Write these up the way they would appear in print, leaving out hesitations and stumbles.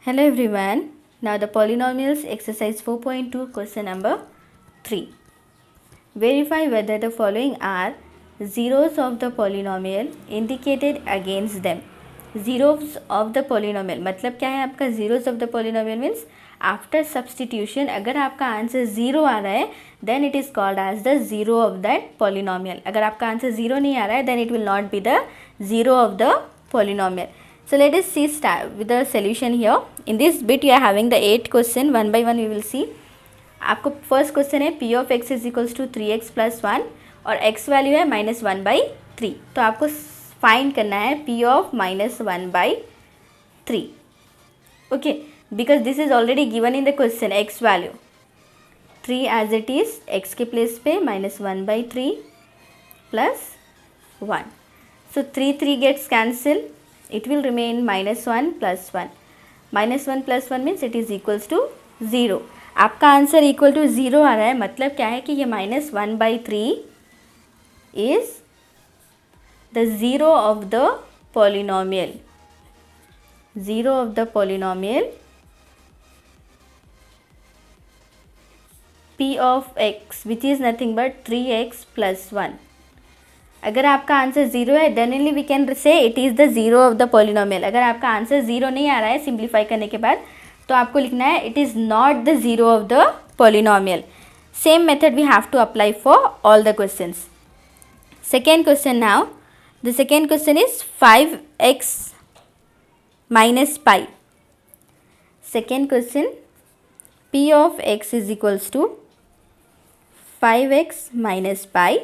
Hello everyone. Now the polynomials exercise 4.2 question number 3. Verify whether the following are zeros of the polynomial indicated against them. Zeros of the polynomial मतलब क्या है आपका zeros of the polynomial means after substitution अगर आपका answer zero आ रहा है then it is called as the zero of that polynomial. अगर आपका आंसर ज़ीरो नहीं आ रहा है then it will not be the zero of the polynomial. So let us see start with the solution here. In this bit you are having the 8 question, one by one we will see. आपको first question है p of x is equals to 3x plus 1 और x value है -1/3. तो आपको find करना है p of -1/3. Okay, because this is already given in the question x value 3 as it is x के place पे -1/3 plus 1. So 3 gets cancel. It will remain -1 plus 1. -1 plus 1 means it is equals to 0. आपका answer equal to 0 आ रहा है मतलब क्या है कि ये -1/3 is the zero of the polynomial. Zero of the polynomial p of x which is nothing but 3x plus 1. अगर आपका आंसर ज़ीरो है then only we can say it is the zero of the polynomial. अगर आपका answer zero नहीं आ रहा है simplify करने के बाद तो आपको लिखना है it is not the zero of the polynomial. Same method we have to apply for all the questions. Second question now. The second question is 5x minus pi. Second question p of x is equals to 5x minus pi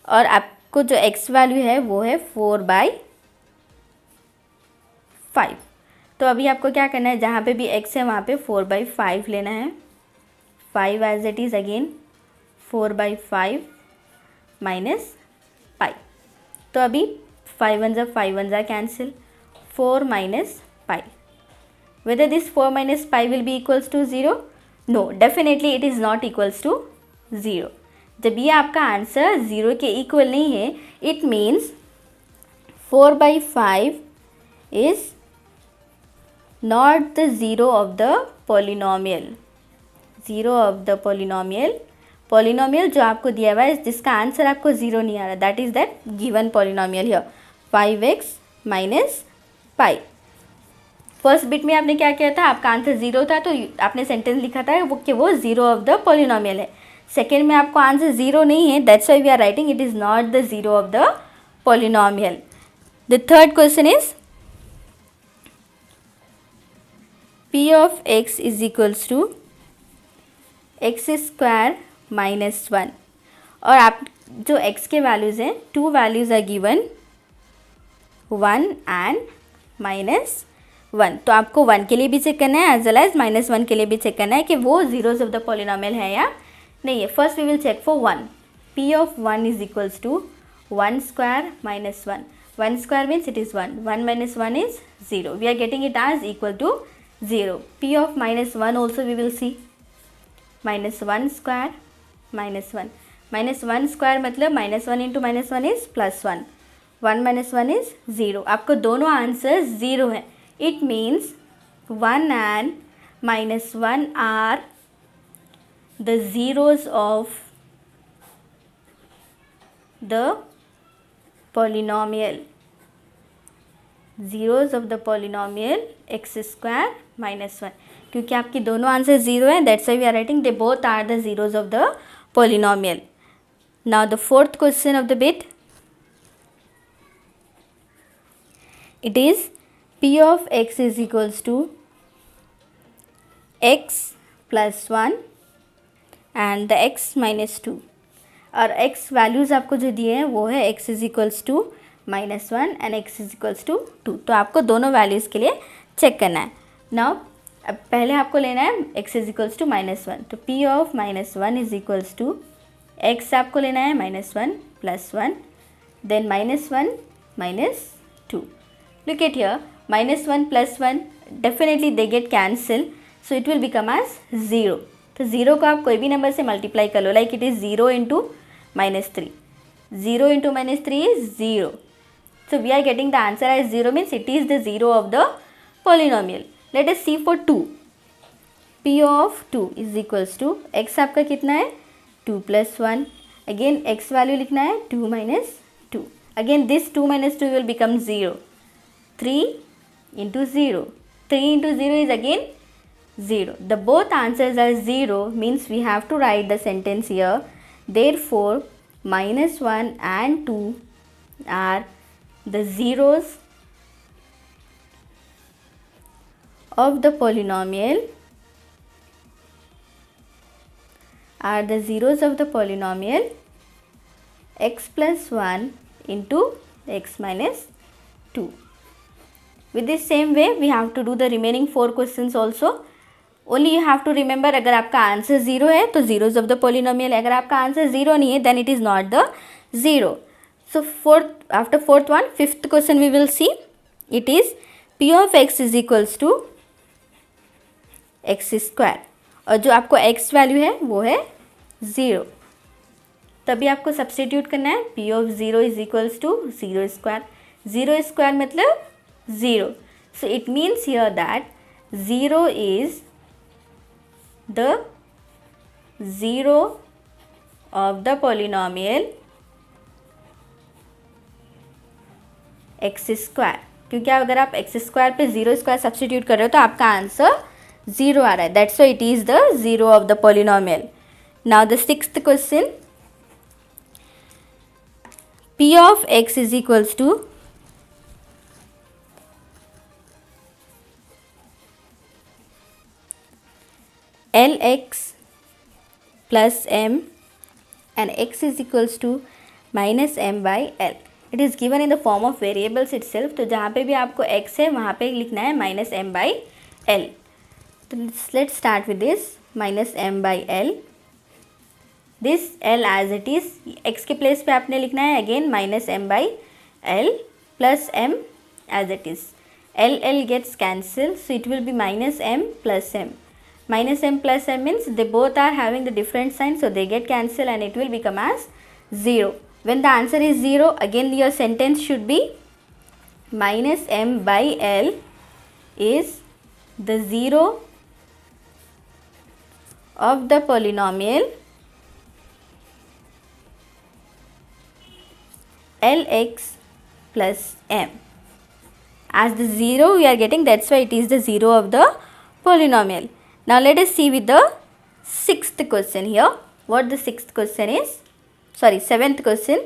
और आपको जो x value है वो है 4/5. तो अभी आपको क्या करना है, जहाँ पे भी x है वहाँ पे 4/5 लेना है. 5 एज इट इज़ अगेन 4/5 माइनस पाई. तो अभी 5 1 जा cancel. 4 minus pi. Whether this 4 minus pi will be equals to 0? No, definitely it is not equals to 0. जब ये आपका आंसर 0 के इक्वल नहीं है it means 4/5 is not the zero of the polynomial. Zero of the polynomial. Polynomial जो आपको दिया हुआ है जिसका आंसर आपको 0 नहीं आ रहा, that is that given polynomial here 5x minus pi. First bit में आपने क्या किया था, आपका आंसर 0 था तो आपने सेंटेंस लिखा था वो कि वो ज़ीरो ऑफ द पॉलिनोमियल है. सेकेंड में आपको आंसर 0 नहीं है that's why we are writing it is not the zero of the polynomial. The third question is p of x is equals to x² minus 1 और आप जो x के values हैं two values are given 1 and -1. तो आपको 1 के लिए भी चेक करना है एज वेल एज -1 के लिए भी चेक करना है कि वो जीरोज ऑफ द पॉलिनोमियल है या नहीं है. First we will check for 1. p of 1 is equals to 1² minus 1. 1² means it is 1. 1 minus 1 is 0. We are getting it as equal to 0. p of -1 also we will see. -1² minus 1. -1² मतलब -1 into -1 is +1. 1 minus 1 is 0. आपको दोनों answer 0 हैं. It means 1 and -1 are the zeros of the polynomial. Zeros of the polynomial x² minus 1. क्योंकि आपकी दोनों answer 0 हैं that's why we are writing they both are the zeros of the polynomial. Now the fourth question of the bit. It is p of x is equals to x plus 1 and the x minus 2. और x values आपको जो दिए हैं वो है x is equals to -1 and x is equals to 2. तो आपको दोनों वैल्यूज़ के लिए चेक करना है. नाउ अब पहले आपको लेना है x is equals to -1. तो p of -1 is equals to x आपको लेना है -1 plus 1 then -1 minus 2. Look at here, -1 plus 1 definitely they get cancelled, so it will become as 0. तो 0 को आप कोई भी नंबर से मल्टीप्लाई कर लो like it is 0 into -3. 0 into -3 is 0. So we are getting the answer as 0 means it is the zero of the polynomial. Let us see for 2, p of 2 is equals to x आपका कितना है 2 + 1, again x value लिखना है 2 - 2, again this 2 - 2 will become 0, 3 into 0, 3 into 0 is again 0. The both answers are 0 means we have to write the sentence here. Therefore, -1 and 2 are the zeros of the polynomial, x plus 1 into x minus 2. With this same way we have to do the remaining 4 questions also. Only you have to remember, अगर आपका answer 0 है तो zeros of the polynomial, अगर आपका answer 0 नहीं है then it is not the 0. So after fourth one, fifth question we will see. It is p of x is equals to x square, और जो आपको x वैल्यू है वो है 0, तभी आपको सब्स्टिट्यूट करना है. p of 0 is equals to 0 square, 0 square मतलब 0. So it means here that 0 is the zero of the polynomial x square, क्योंकि अगर आप x स्क्वायर पे 0 स्क्वायर सब्स्टिट्यूट कर रहे हो तो आपका आंसर 0 आ रहा है. That's why it is the zero of the polynomial. Now the sixth question, p of x is equals to Lx plus m and x is equals to minus m by L. It is given in the form of variables itself. तो जहाँ पे भी आपको x है वहाँ पे लिखना है minus m by L. तो let's start with this minus m by L. This L as it is, x के प्लेस पे आपने लिखना है again minus m by L plus m as it is. L gets cancelled, so it will be minus m plus m. Minus m plus m means they both are having the different signs, so they get cancelled and it will become as 0. When the answer is 0, again your sentence should be minus m by L is the zero of the polynomial Lx plus m. As the 0 we are getting, that's why it is the 0 of the polynomial. Now let us see with the sixth question here. What the sixth question is? Sorry, seventh question.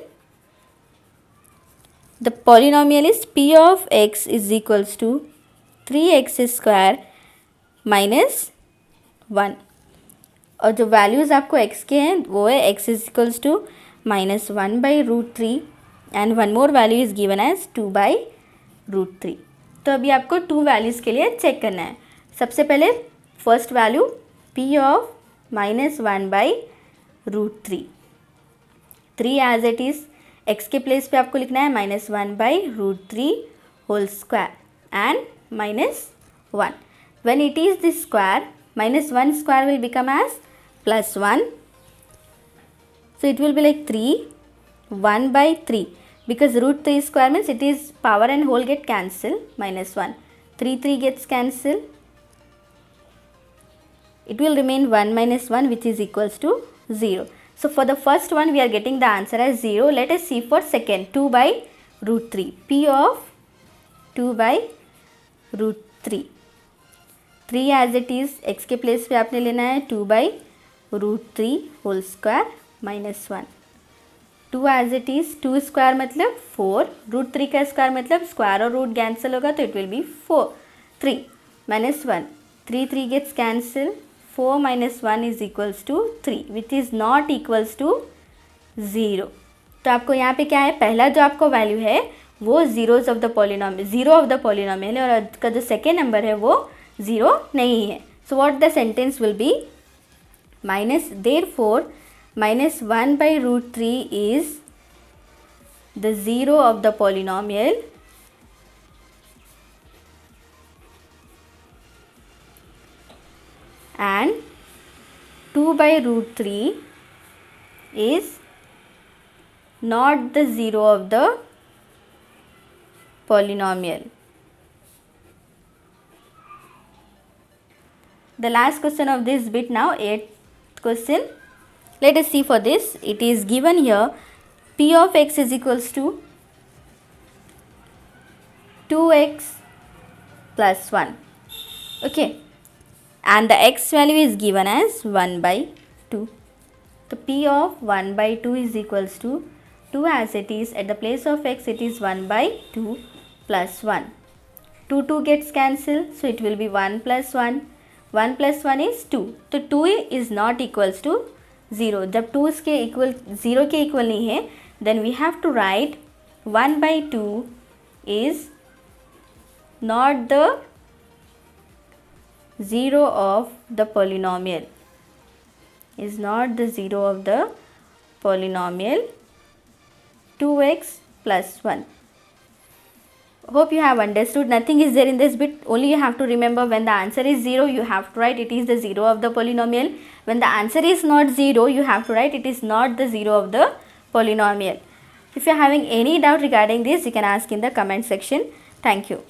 The polynomial is p of x is equals to 3x square minus 1. और जो values आपको x के हैं वो है x is equals to minus 1 by root 3 and one more value is given as 2 by root 3. तो अभी आपको 2 वैल्यूज़ के लिए चेक करना है. सबसे पहले फर्स्ट वैल्यू p ऑफ minus 1 by root 3. 3 as it is, x के प्लेस पे आपको लिखना है minus 1 by root 3 whole square and minus 1. When it is this square, minus 1 square will become as plus 1. So it will be like 3, 1 by 3. Because root 3 square means it is power and whole get cancelled, minus 1. 3 gets cancelled. It will remain 1 minus 1 which is equals to 0. So for the first one we are getting the answer as 0. Let us see for second, 2 by root 3. p of 2 by root 3. 3 as it is, x के place पे आपने लेना है 2 by root 3 whole square minus 1. 2 as it is, 2 square मतलब 4, root 3 का square मतलब square और root cancel होगा तो it will be 4. 3 minus 1, 3 gets cancelled. 4 minus 1 is equals to 3 which is not equals to 0. तो आपको यहाँ पे क्या है, पहला जो आपको वैल्यू है वो zeros of the polynomial, zero of the polynomial है, और का जो सेकेंड नंबर है वो ज़ीरो नहीं है. So what the sentence will be minus, therefore minus 1 by root 3 is the zero of the polynomial and 2 by root 3 is not the zero of the polynomial. The last question of this bit now, 8th question. Let us see for this. It is given here p of x is equals to 2x plus 1. Okay, and the x value is given as 1 by 2. So p of 1 by 2 is equals to 2 as it is. At the place of x it is 1 by 2 plus 1. 2 gets cancelled, so it will be 1 plus 1. 1 plus 1 is 2. तो 2 is not equals to 0. जब 2 के equal 0 के equal नहीं है, then we have to write 1 by 2 is not the 0 of the polynomial. Is not the 0 of the polynomial 2x plus 1. Hope you have understood. Nothing is there in this bit. Only you have to remember, when the answer is 0, you have to write it is the 0 of the polynomial. When the answer is not 0, you have to write it is not the 0 of the polynomial. If you are having any doubt regarding this, you can ask in the comment section. Thank you.